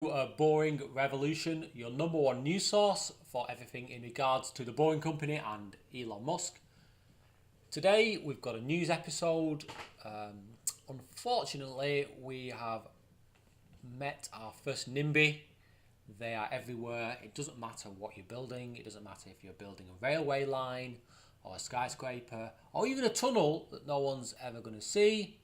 Boeing Revolution, your number one news source for everything in regards to the Boeing company and Elon Musk. Today we've got a news episode. Unfortunately, we have met our first NIMBY. They are everywhere. It doesn't matter what you're building. It doesn't matter if you're building a railway line or a skyscraper or even a tunnel that no one's ever going to see.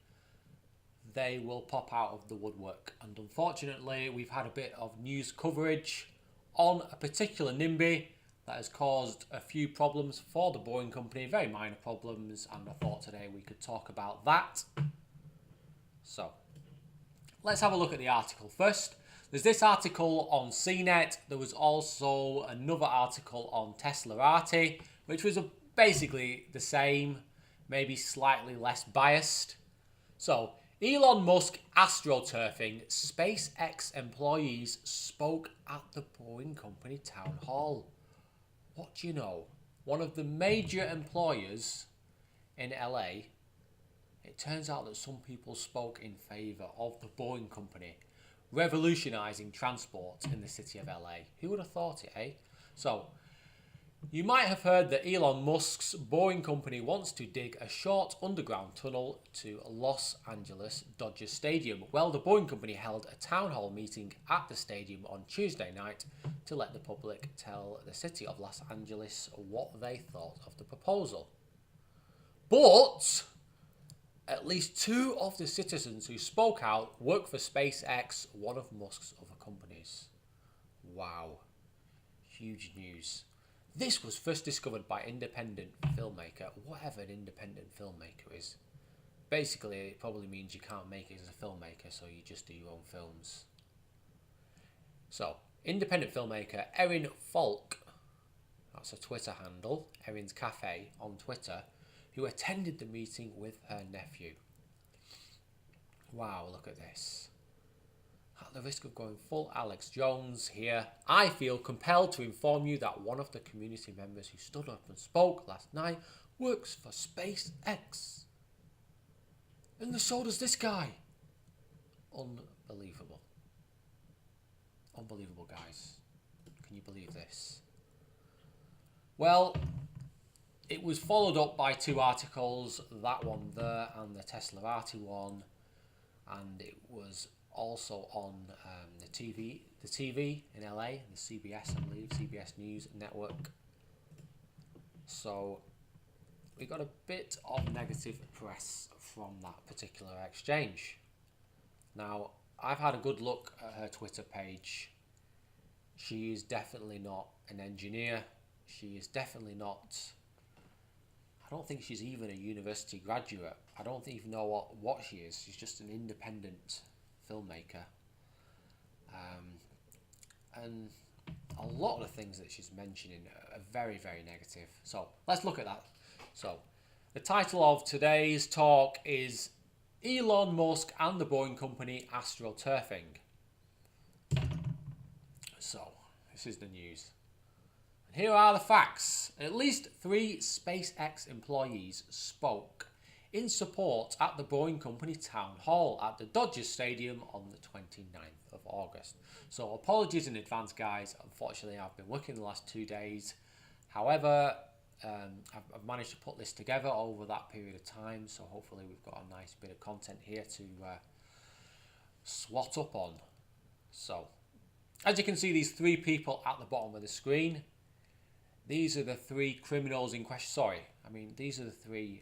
They will pop out of the woodwork. And unfortunately, we've had a bit of news coverage on a particular NIMBY that has caused a few problems for the Boeing company, very minor problems, and I thought today we could talk about that. So, let's have a look at the article first. There's this article on CNET. There was also another article on Teslarati, which was basically the same, maybe slightly less biased. So, Elon Musk Astroturfing, SpaceX employees spoke at the Boeing company town hall. What do you know? One of the major employers in LA, it turns out that some people spoke in favour of the Boeing company revolutionising transport in the city of LA. Who would have thought it, eh? So, you might have heard that Elon Musk's Boeing company wants to dig a short underground tunnel to Los Angeles Dodger Stadium. Well, the Boeing company held a town hall meeting at the stadium on Tuesday night to let the public tell the city of Los Angeles what they thought of the proposal. But at least two of the citizens who spoke out work for SpaceX, one of Musk's other companies. Wow. Huge news. This was first discovered by independent filmmaker, whatever an independent filmmaker is. Basically, it probably means you can't make it as a filmmaker, so you just do your own films. So, independent filmmaker Erin Falk, that's a Twitter handle, Erin's Cafe on Twitter, who attended the meeting with her nephew. Wow, look at this. At the risk of going full Alex Jones here, I feel compelled to inform you that one of the community members who stood up and spoke last night works for SpaceX. And so does this guy. Unbelievable. Unbelievable, guys. Can you believe this? Well, it was followed up by two articles, that one there and the Teslarati one, and it was also on the TV in LA, the CBS, I believe, CBS News Network. So we got a bit of negative press from that particular exchange. Now, I've had a good look at her Twitter page. She is definitely not an engineer. She is definitely not, I don't think she's even a university graduate. I don't even know what she is. She's just an independent filmmaker, and a lot of the things that she's mentioning are very, very negative. So let's look at that. So the title of today's talk is Elon Musk and the Boeing company Astroturfing. So this is the news. And here are the facts. At least 3 SpaceX employees spoke in support at the Boeing company town hall at the Dodger Stadium on the 29th of August. So apologies in advance, guys. Unfortunately, I've been working the last 2 days. However, I've managed to put this together over that period of time. So hopefully we've got a nice bit of content here to swat up on. So, as you can see, these 3 people at the bottom of the screen. These are the 3 criminals in question. These are the 3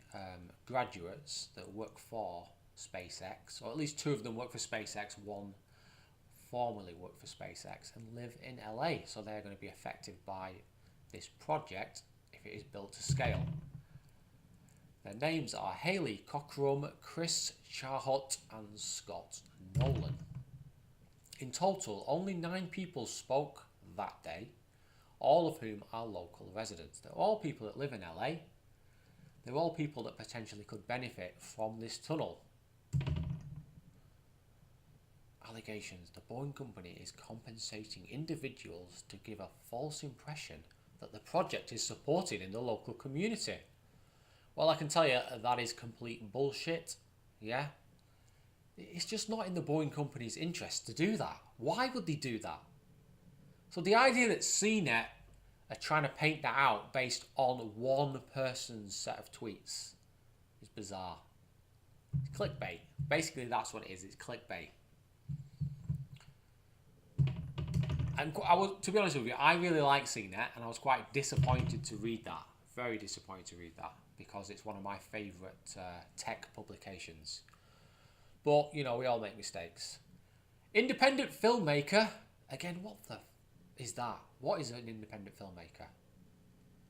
graduates that work for SpaceX, or at least 2 of them work for SpaceX, 1 formerly worked for SpaceX and live in LA. So they're going to be affected by this project if it is built to scale. Their names are Haley Cockrum, Chris Charhut and Scott Nolan. In total, only 9 people spoke that day, all of whom are local residents. They're all people that live in LA. They're all people that potentially could benefit from this tunnel. Allegations. The Boeing company is compensating individuals to give a false impression that the project is supported in the local community. Well, I can tell you that is complete bullshit. Yeah. It's just not in the Boeing company's interest to do that. Why would they do that? So the idea that CNET are trying to paint that out based on one person's set of tweets is bizarre. It's clickbait. Basically, that's what it is. It's clickbait. And to be honest with you, I really like CNET, and I was quite disappointed to read that. Very disappointed to read that, because it's one of my favourite tech publications. But, you know, we all make mistakes. Independent filmmaker. Again, what the is that? What is an independent filmmaker?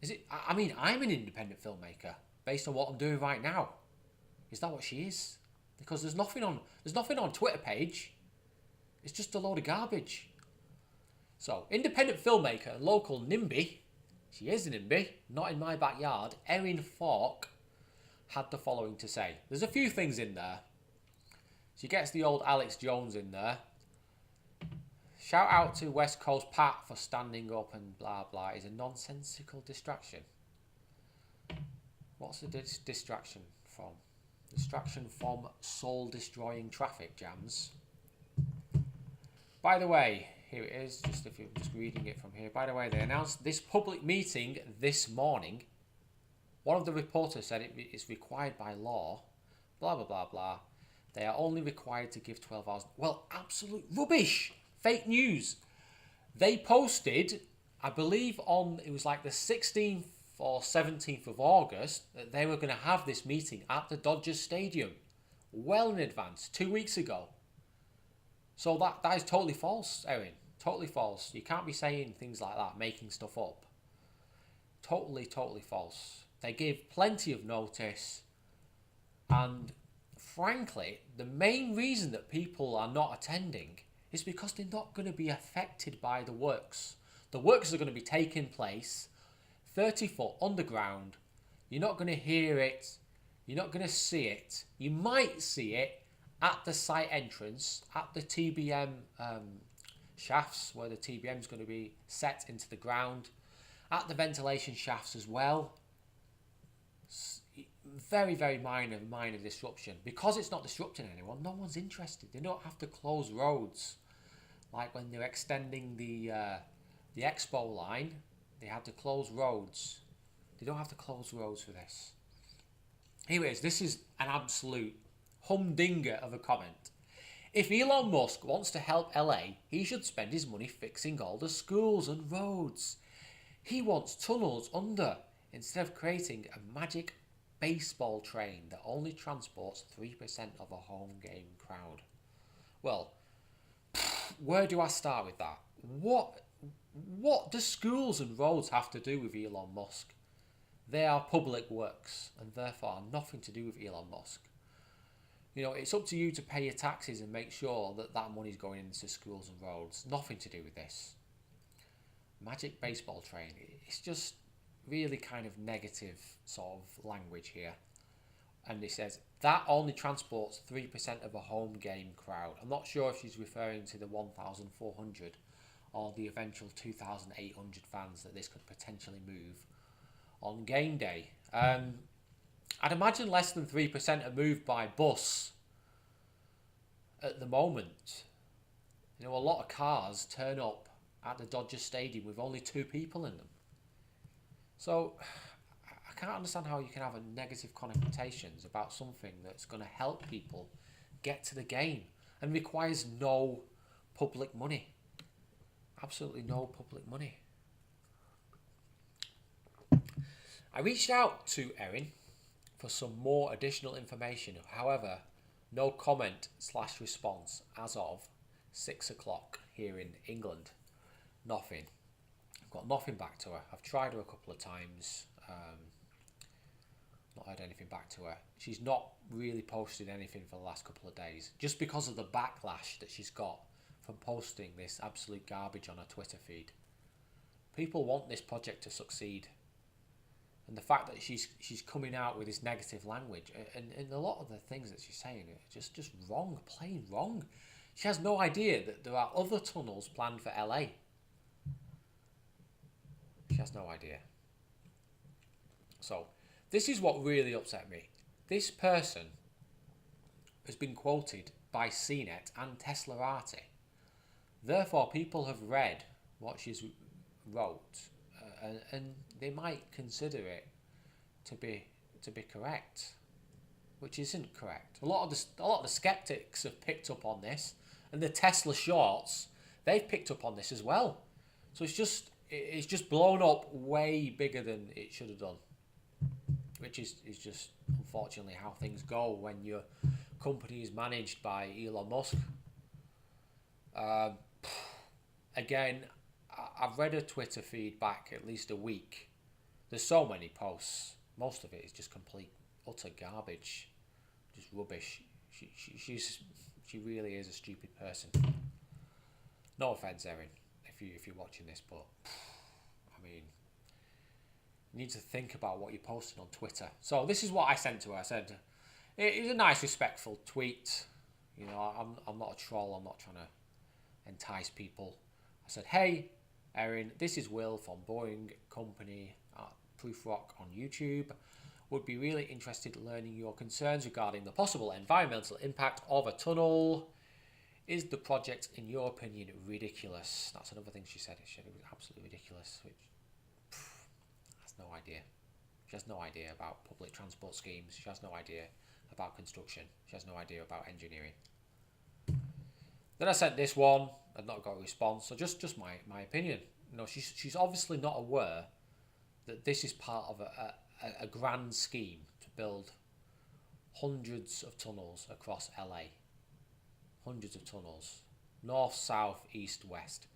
Is it? I mean, I'm an independent filmmaker based on what I'm doing right now. Is that what she is? Because there's nothing on Twitter page. It's just a load of garbage. So, independent filmmaker, local NIMBY. She is a NIMBY, not in my backyard. Erin Falk had the following to say. There's a few things in there. She gets the old Alex Jones in there. Shout out to West Coast Pat for standing up and blah blah is a nonsensical distraction. What's the distraction from? Distraction from soul-destroying traffic jams. By the way, here it is, just if you're just reading it from here. By the way, they announced this public meeting this morning. One of the reporters said it is required by law. Blah, blah, blah, blah. They are only required to give 12 hours. Well, absolute rubbish. Fake news. They posted, I believe it was like the 16th or 17th of August, that they were going to have this meeting at the Dodgers Stadium. Well in advance, 2 weeks ago. So that is totally false, Erin. Totally false. You can't be saying things like that, making stuff up. Totally, totally false. They gave plenty of notice. And frankly, the main reason that people are not attending is because they're not going to be affected by the works. The works are going to be taking place 30 foot underground. You're not going to hear it. You're not going to see it. You might see it at the site entrance, at the TBM shafts, where the TBM is going to be set into the ground, at the ventilation shafts as well. Very, very minor disruption. Because it's not disrupting anyone, no one's interested. They don't have to close roads. Like when they're extending the expo line, they had to close roads. They don't have to close roads for this. Anyways, this is an absolute humdinger of a comment. If Elon Musk wants to help LA, he should spend his money fixing all the schools and roads. He wants tunnels under, instead of creating a magic baseball train that only transports 3% of a home game crowd. Well, where do I start with that? What do schools and roads have to do with Elon Musk? They are public works and therefore have nothing to do with Elon Musk. You know, it's up to you to pay your taxes and make sure that that money's going into schools and roads. Nothing to do with this. Magic baseball train. It's just really kind of negative sort of language here. And it says, that only transports 3% of a home game crowd. I'm not sure if she's referring to the 1,400 or the eventual 2,800 fans that this could potentially move on game day. I'd imagine less than 3% are moved by bus at the moment. You know, a lot of cars turn up at the Dodgers Stadium with only 2 people in them. So I can't understand how you can have a negative connotations about something that's going to help people get to the game and requires no public money. Absolutely no public money. I reached out to Erin for some more additional information. However, no comment/response as of 6 o'clock here in England. Nothing. I've got nothing back to her. I've tried her a couple of times. Not heard anything back to her. She's not really posted anything for the last couple of days, just because of the backlash that she's got from posting this absolute garbage on her Twitter feed. People want this project to succeed. And the fact that she's coming out with this negative language, and a lot of the things that she's saying are just wrong, plain wrong. She has no idea that there are other tunnels planned for LA. She has no idea. So, this is what really upset me. This person has been quoted by CNET and Teslarati. Therefore, people have read what she's wrote, and they might consider it to be correct, which isn't correct. A lot of the skeptics have picked up on this, and the Tesla shorts, they've picked up on this as well. So it's just blown up way bigger than it should have done, which is just unfortunately how things go when your company is managed by Elon Musk. Again, I've read her Twitter feed back at least a week. There's so many posts. Most of it is just complete, utter garbage, just rubbish. She really is a stupid person. No offense, Erin, if you're watching this, but I mean, you need to think about what you're posting on Twitter. So this is what I sent to her. I said, it was a nice, respectful tweet. You know, I'm not a troll. I'm not trying to entice people. I said, hey, Erin, this is Will from Boeing Company at Proofrock on YouTube. Would be really interested in learning your concerns regarding the possible environmental impact of a tunnel. Is the project, in your opinion, ridiculous? That's another thing she said. It was absolutely ridiculous, which has no idea. She has no idea about public transport schemes. She has no idea about construction. She has no idea about engineering. Then I sent this one. I've not got a response. So just my opinion. You know, she's obviously not aware that this is part of a grand scheme to build hundreds of tunnels across LA. Hundreds of tunnels. North, south, east, west.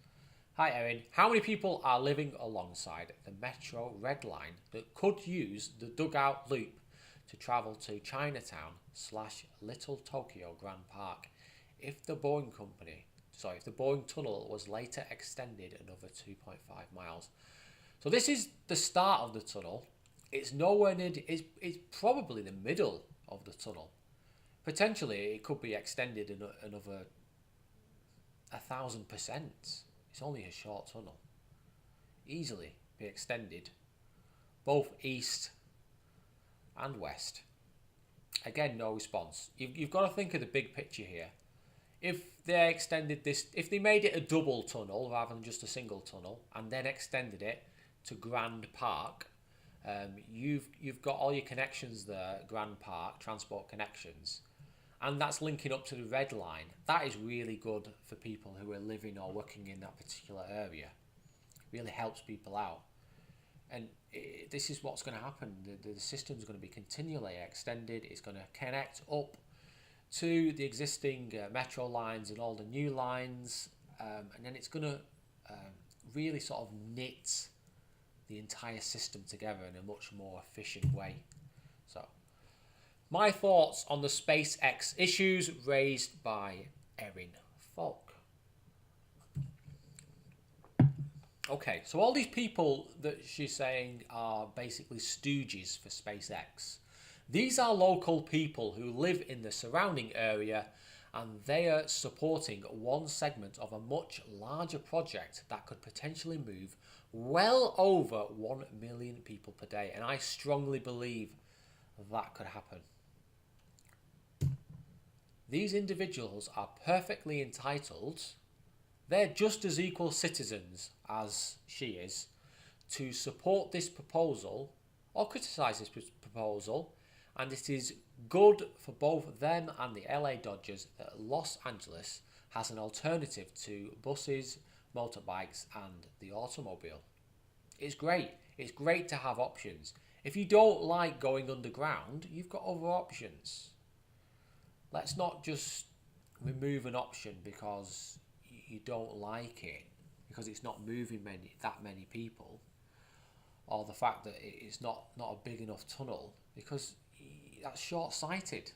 Hi Erin, how many people are living alongside the Metro Red Line that could use the Dugout Loop to travel to Chinatown / Little Tokyo Grand Park if the Boeing tunnel was later extended another 2.5 miles? So this is the start of the tunnel. It's nowhere near, it's probably the middle of the tunnel. Potentially it could be extended another 1,000%. It's only a short tunnel. Easily be extended both east and west. Again, no response. You've got to think of the big picture here. If they extended this, if they made it a double tunnel rather than just a single tunnel, and then extended it to Grand Park, you've got all your connections there, Grand Park, transport connections, and that's linking up to the Red Line. That is really good for people who are living or working in that particular area. It really helps people out. And this is what's going to happen. The system's going to be continually extended. It's going to connect up to the existing metro lines and all the new lines, and then it's going to really sort of knit the entire system together in a much more efficient way. So, my thoughts on the SpaceX issues raised by Erin Falk. Okay, so all these people that she's saying are basically stooges for SpaceX. These are local people who live in the surrounding area, and they are supporting one segment of a much larger project that could potentially move well over 1 million people per day. And I strongly believe that could happen. These individuals are perfectly entitled. They're just as equal citizens as she is to support this proposal or criticise this proposal, and it is good for both them and the LA Dodgers that Los Angeles has an alternative to buses, motorbikes and the automobile. It's great. It's great to have options. If you don't like going underground, you've got other options. Let's not just remove an option because you don't like it, because it's not moving that many people, or the fact that it's not a big enough tunnel, because that's short-sighted.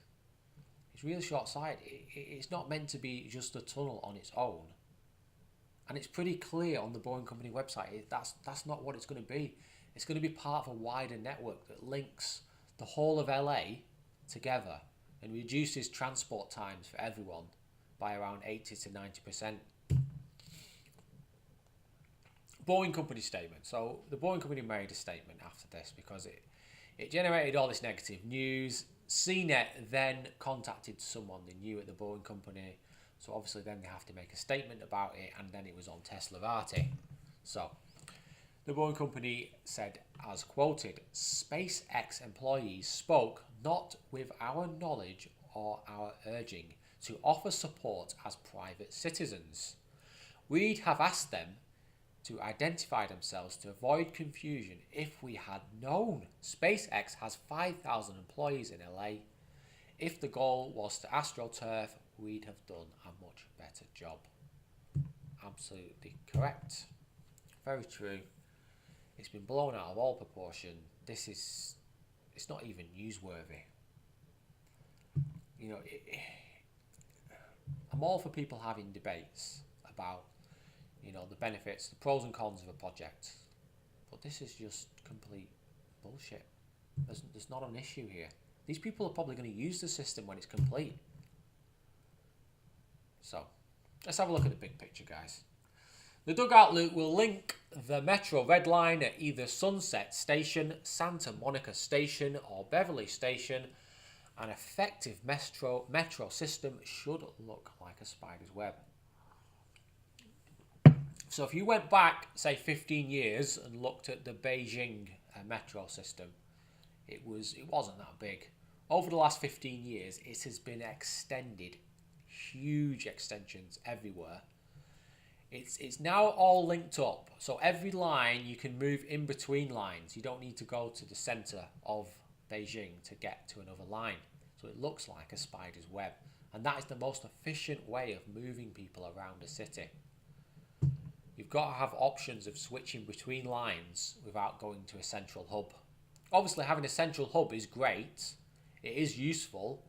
It's really short-sighted. It's not meant to be just a tunnel on its own, and it's pretty clear on the Boeing Company website that's not what it's going to be. It's going to be part of a wider network that links the whole of LA together and reduces transport times for everyone by around 80 to 90%. Boeing Company statement. So the Boeing Company made a statement after this because it generated all this negative news, CNET then contacted someone they knew at the Boeing company, so obviously then they have to make a statement about it, and then it was on Teslarati. So the Boeing company said, as quoted, SpaceX employees spoke not with our knowledge or our urging to offer support as private citizens. We'd have asked them to identify themselves to avoid confusion if we had known. SpaceX has 5,000 employees in LA. If the goal was to AstroTurf, we'd have done a much better job. Absolutely correct. Very true. It's been blown out of all proportion. It's not even newsworthy. You know, I'm all for people having debates about, you know, the benefits, the pros and cons of a project. But this is just complete bullshit. There's not an issue here. These people are probably going to use the system when it's complete. So, let's have a look at the big picture, guys. The Dugout loop will link the Metro Red Line at either Sunset Station, Santa Monica Station, or Beverly Station. An effective metro system should look like a spider's web. So if you went back, say 15 years and looked at the Beijing metro system, it wasn't that big. Over the last 15 years, it has been extended, huge extensions everywhere. It's now all linked up, so every line you can move in between lines. You don't need to go to the centre of Beijing to get to another line. So it looks like a spider's web, and that is the most efficient way of moving people around a city. You've got to have options of switching between lines without going to a central hub. Obviously, having a central hub is great. It is useful,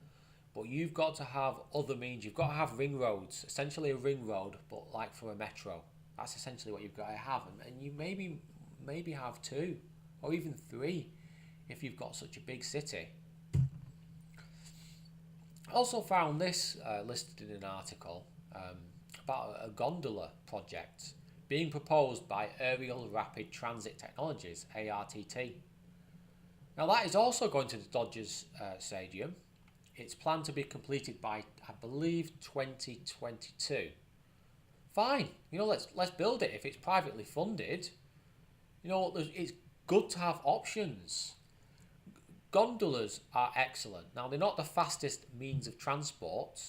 but you've got to have other means. You've got to have ring roads, essentially a ring road, but like for a metro. That's essentially what you've got to have, and you maybe have 2 or even 3 if you've got such a big city. I also found this listed in an article about a gondola project being proposed by Aerial Rapid Transit Technologies, ARTT. Now that is also going to the Dodgers Stadium. It's planned to be completed by, I believe, 2022. Fine, you know, let's build it if it's privately funded. You know, it's good to have options. Gondolas are excellent. Now they're not the fastest means of transport,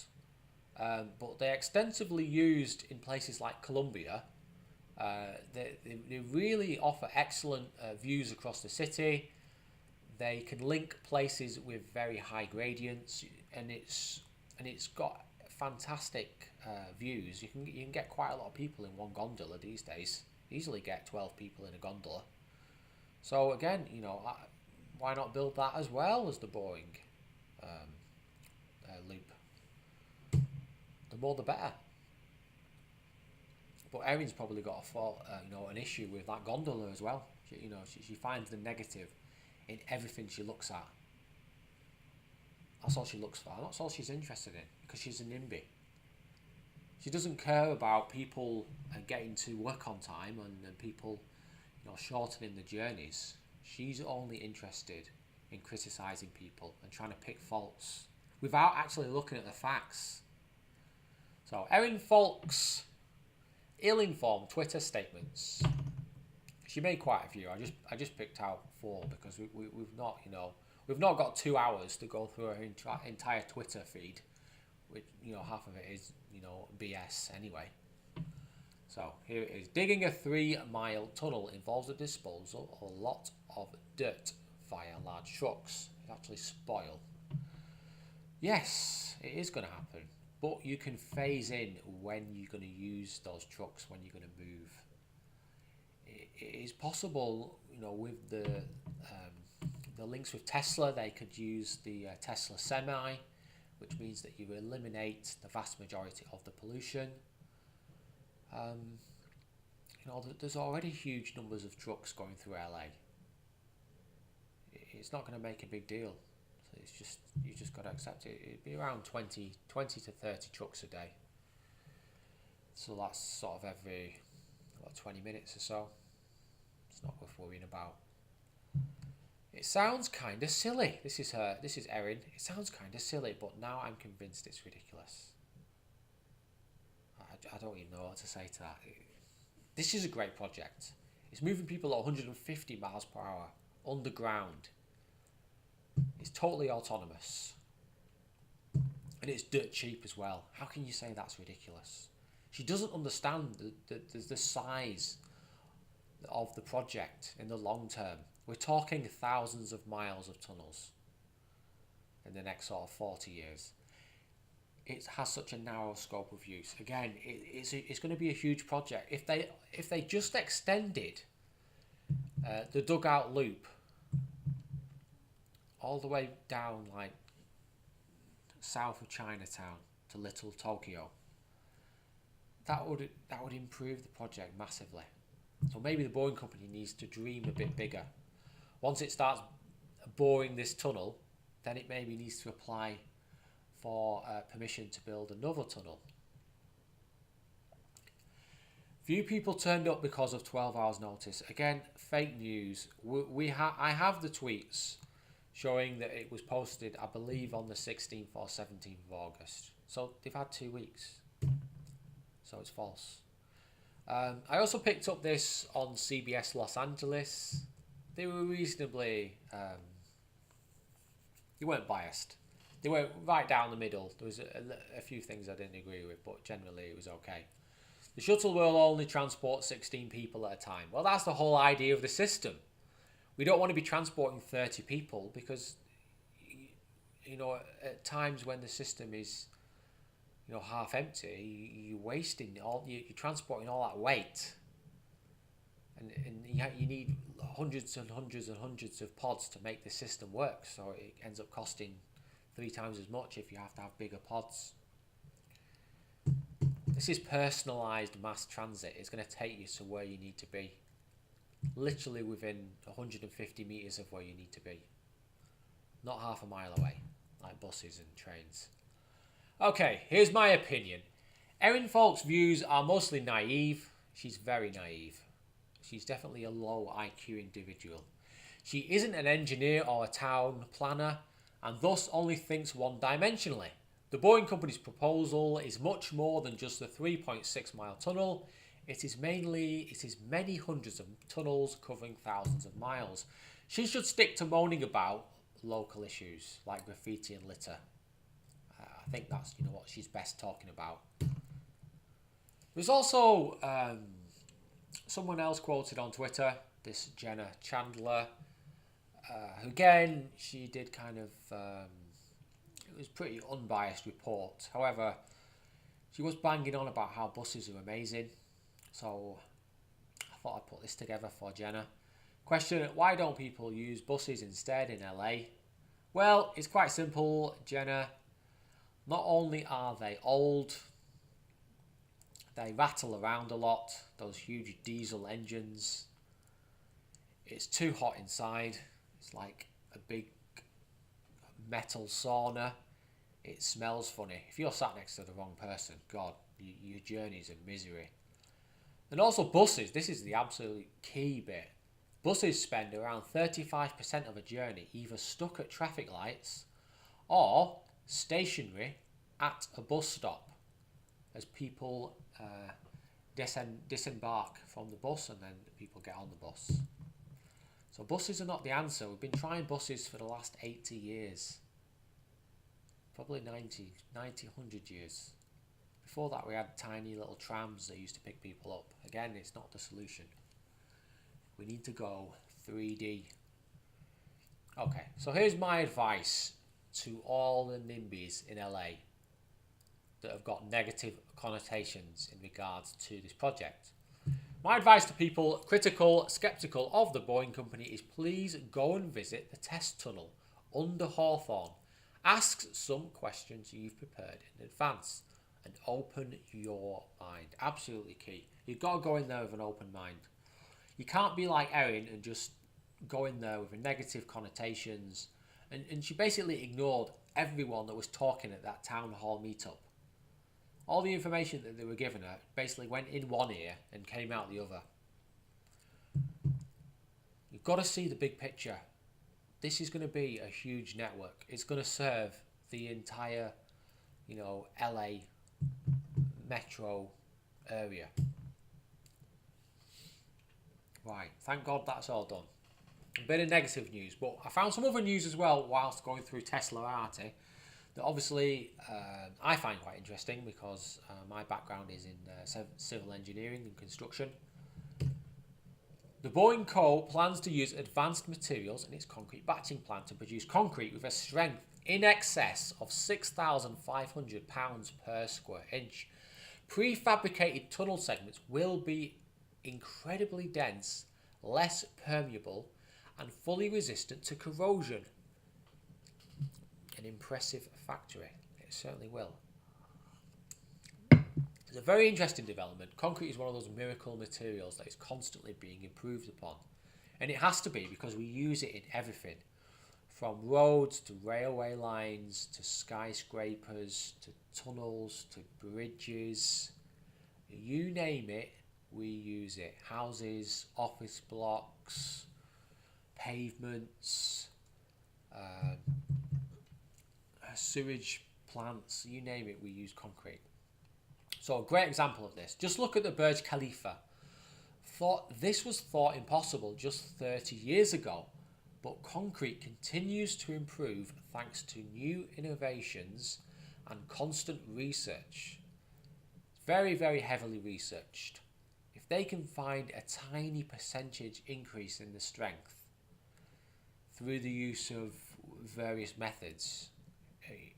but they're extensively used in places like Colombia. They really offer excellent views across the city. They can link places with very high gradients, and it's got fantastic views. You can get quite a lot of people in one gondola these days. Easily get 12 people in a gondola. So again, you know, why not build that as well as the Boeing loop? The more the better. But Erin's probably got an issue with that gondola as well. She finds the negative in everything she looks at. That's all she looks for. That's all she's interested in, because she's a NIMBY. She doesn't care about people getting to work on time and people, shortening the journeys. She's only interested in criticising people and trying to pick faults without actually looking at the facts. So Erin Falk's ill-informed Twitter statements. She made quite a few. I just picked out 4 because we've not got 2 hours to go through her entire Twitter feed, which half of it is BS anyway. So here it is. Digging a 3-mile tunnel involves the disposal of a lot of dirt via large trucks. It actually spoil. Yes, it is going to happen, but you can phase in when you're going to use those trucks, when you're going to move. It is possible, with the links with Tesla, they could use the Tesla Semi, which means that you eliminate the vast majority of the pollution. There's already huge numbers of trucks going through LA. It's not going to make a big deal. So you just got to accept it. It'd be around 20 to 30 trucks a day. So that's sort of every 20 minutes or so. It's not worth worrying about. It sounds kind of silly. This is her. This is Erin. It sounds kind of silly, but now I'm convinced it's ridiculous. I don't even know what to say to that. This is a great project. It's moving people at 150 miles per hour underground. It's totally autonomous. And it's dirt cheap as well. How can you say that's ridiculous? She doesn't understand the size of the project in the long term. We're talking thousands of miles of tunnels in the next sort of 40 years. It has such a narrow scope of use. Again, it's going to be a huge project. If they just extended the Dugout loop all the way down like south of Chinatown to Little Tokyo, that would improve the project massively. So maybe the Boeing company needs to dream a bit bigger. Once it starts boring this tunnel, then it maybe needs to apply for permission to build another tunnel. Few people turned up because of 12 hours notice. Again, fake news. I have the tweets showing that it was posted, I believe, on the 16th or 17th of August. So they've had 2 weeks. So it's false. I also picked up this on CBS Los Angeles. They were reasonably... they weren't biased. They were right down the middle. There was a few things I didn't agree with, but generally it was okay. The shuttle will only transport 16 people at a time. Well, that's the whole idea of the system. We don't want to be transporting 30 people because, you know, at times when the system is, you know, half empty, you're wasting you're transporting all that weight. And you need hundreds and hundreds and hundreds of pods to make the system work. So it ends up costing 3 times as much if you have to have bigger pods. This is personalised mass transit. It's going to take you to where you need to be. Literally within 150 metres of where you need to be. Not half a mile away, like buses and trains. Okay, here's my opinion. Erin Falk's views are mostly naive. She's very naive. She's definitely a low IQ individual. She isn't an engineer or a town planner, and thus only thinks one-dimensionally. The Boeing company's proposal is much more than just a 3.6 mile tunnel. It is many hundreds of tunnels covering thousands of miles. She should stick to moaning about local issues like graffiti and litter. I think that's, you know, what she's best talking about. There's also someone else quoted on Twitter, this Jenna Chandler, who again, she did kind of, it was pretty unbiased report. However, she was banging on about how buses are amazing. So I thought I'd put this together for Jenna. Question, why don't people use buses instead in LA? Well, it's quite simple, Jenna. Not only are they old, they rattle around a lot, those huge diesel engines. It's too hot inside. It's like a big metal sauna. It smells funny. If you're sat next to the wrong person, God, your journey's a misery. And also buses, this is the absolute key bit. Buses spend around 35% of a journey either stuck at traffic lights or stationary at a bus stop as people disembark from the bus and then people get on the bus. So buses are not the answer. We've been trying buses for the last 80 years. Probably 90, 100 years. Before that we had tiny little trams that used to pick people up. Again, it's not the solution. We need to go 3D. Okay, so here's my advice to all the NIMBYs in LA that have got negative connotations in regards to this project. My advice to people critical, skeptical of the Boeing company is please go and visit the test tunnel under Hawthorne. Ask some questions you've prepared in advance and open your mind. Absolutely key. You've got to go in there with an open mind. You can't be like Erin and just go in there with negative connotations. And she basically ignored everyone that was talking at that town hall meetup. All the information that they were giving her basically went in one ear and came out the other. You've got to see the big picture. this is going to be a huge network. It's going to serve the entire, LA metro area. Right, thank God that's all done. A bit of negative news, but I found some other news as well whilst going through Tesla Arte that obviously I find quite interesting because my background is in civil engineering and construction. The Boeing Co. plans to use advanced materials in its concrete batching plant to produce concrete with a strength in excess of 6,500 pounds per square inch. Prefabricated tunnel segments will be incredibly dense, less permeable, and fully resistant to corrosion. An impressive factory. It certainly will. It's a very interesting development. Concrete is one of those miracle materials that is constantly being improved upon. And it has to be because we use it in everything. From roads to railway lines to skyscrapers to tunnels to bridges. You name it, we use it. Houses, office blocks, pavements, sewage plants, you name it, we use concrete. So a great example of this, just look at the Burj Khalifa. This was thought impossible just 30 years ago, but concrete continues to improve thanks to new innovations and constant research. It's very, very heavily researched. If they can find a tiny percentage increase in the strength through the use of various methods,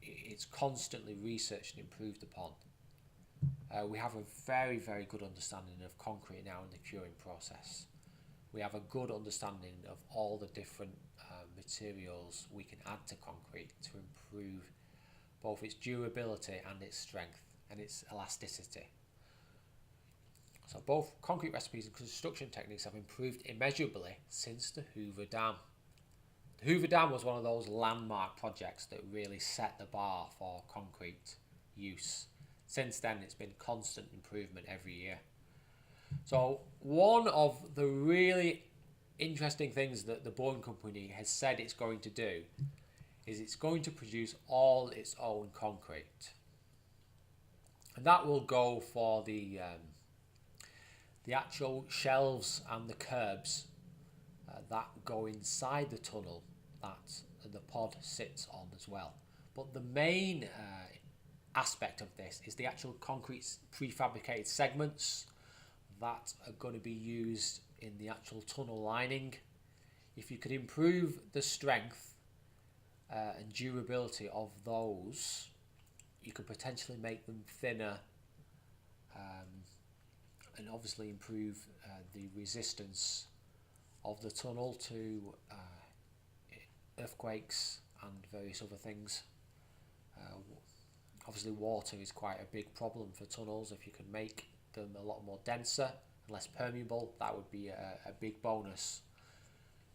it's constantly researched and improved upon. We have a very, very good understanding of concrete now in the curing process. We have a good understanding of all the different materials we can add to concrete to improve both its durability and its strength and its elasticity. So both concrete recipes and construction techniques have improved immeasurably since the Hoover Dam. The Hoover Dam was one of those landmark projects that really set the bar for concrete use. Since then, it's been constant improvement every year. So one of the really interesting things that the Boeing company has said it's going to do is it's going to produce all its own concrete. And that will go for the actual shelves and the curbs that go inside the tunnel that the pod sits on as well. But the main aspect of this is the actual concrete prefabricated segments that are going to be used in the actual tunnel lining. If you could improve the strength and durability of those, you could potentially make them thinner and obviously improve the resistance of the tunnel to earthquakes and various other things. Obviously water is quite a big problem for tunnels. If you can make them a lot more denser and less permeable, that would be a big bonus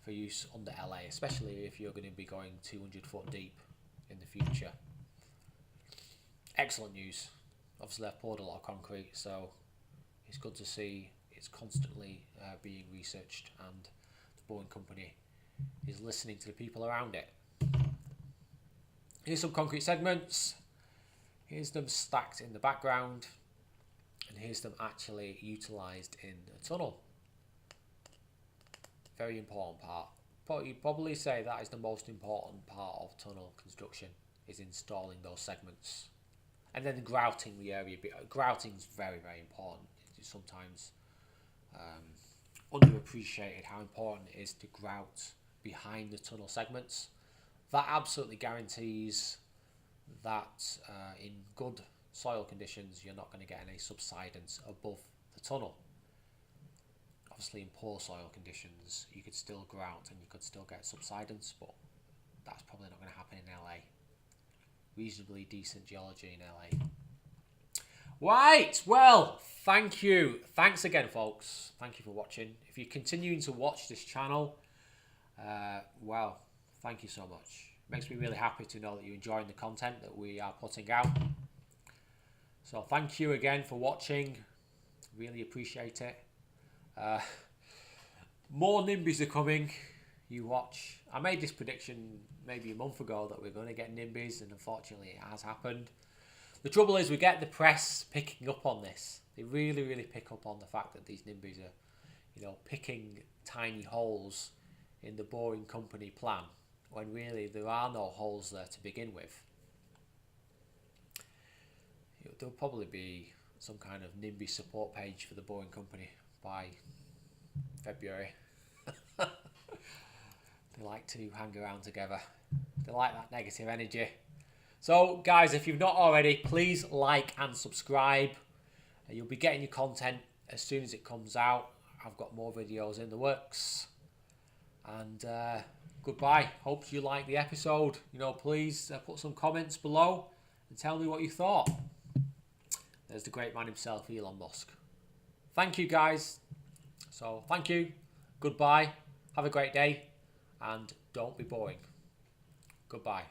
for use under LA, especially if you're going to be going 200 foot deep in the future. Excellent news. Obviously I've poured a lot of concrete, so it's good to see it's constantly being researched and the Boeing company is listening to the people around it. Here's some concrete segments. Here's them stacked in the background, and here's them actually utilised in a tunnel. Very important part. But you'd probably say that is the most important part of tunnel construction, is installing those segments. And then grouting the area. Grouting is very, very important. It's sometimes underappreciated how important it is to grout behind the tunnel segments. That absolutely guarantees that in good soil conditions you're not going to get any subsidence above the tunnel. Obviously in poor soil conditions you could still grout and you could still get subsidence, but that's probably not going to happen in LA. Reasonably decent geology in LA. Right, well, thank you. Thanks again, folks. Thank you for watching. If you're continuing to watch this channel, well, thank you so much. Makes me really happy to know that you're enjoying the content that we are putting out. So thank you again for watching. Really appreciate it. More NIMBYs are coming. you watch. I made this prediction maybe a month ago that we're going to get NIMBYs, and unfortunately it has happened. The trouble is we get the press picking up on this. They really, really pick up on the fact that these NIMBYs are, you know, picking tiny holes in the Boeing company plan, when really there are no holes there to begin with. There'll probably be some kind of NIMBY support page for the Boeing company by February. They like to hang around together. They like that negative energy. So guys, if you've not already, please like and subscribe. You'll be getting your content as soon as it comes out. I've got more videos in the works. And goodbye. Hope you liked the episode. You know, please put some comments below and tell me what you thought. There's the great man himself, Elon Musk. Thank you, guys. So, thank you. Goodbye. Have a great day. And don't be boring. Goodbye.